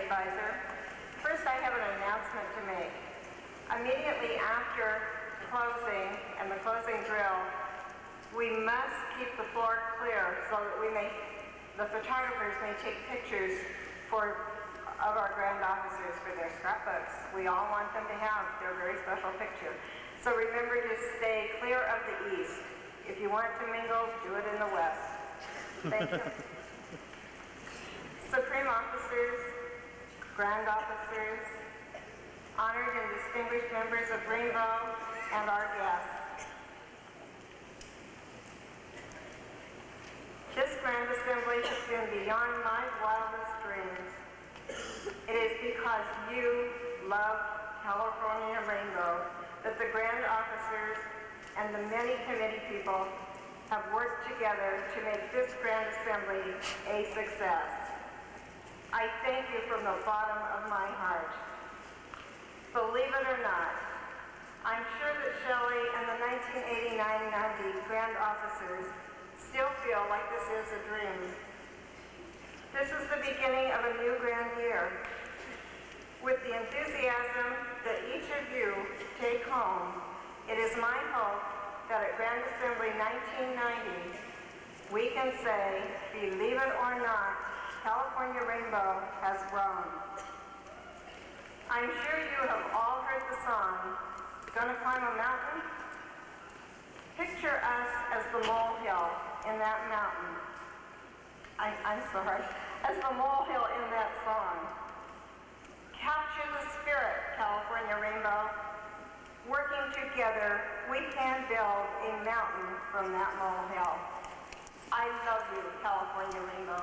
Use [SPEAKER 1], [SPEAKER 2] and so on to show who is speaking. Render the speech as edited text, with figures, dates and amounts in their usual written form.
[SPEAKER 1] advisor. First, I have an announcement to make. Immediately after closing and the closing drill, we must keep the floor clear so that the photographers may take pictures of our grand officers for their scrapbooks. We all want them to have their very special picture. So remember to stay clear of the east. If you want to mingle, do it in the west. Thank you. Supreme officers, grand officers, honored and distinguished members of Rainbow, and our guests. This Grand Assembly has been beyond my wildest dreams. It is because you love California Rainbow that the Grand Officers and the many committee people have worked together to make this Grand Assembly a success. I thank you from the bottom of my heart. Believe it or not, I'm sure that Shelley and the 1989-90 Grand Officers still feel like this is a dream. This is the beginning of a new grand year. With the enthusiasm that each of you take home, it is my hope that at Grand Assembly 1990, we can say, believe it or not, California Rainbow has grown. I'm sure you have all heard the song, Gonna Climb a Mountain? Picture us as the molehill in that mountain. I'm sorry, as the molehill in that song. Capture the spirit, California Rainbow. Working together, we can build a mountain from that molehill. I love you, California Rainbow.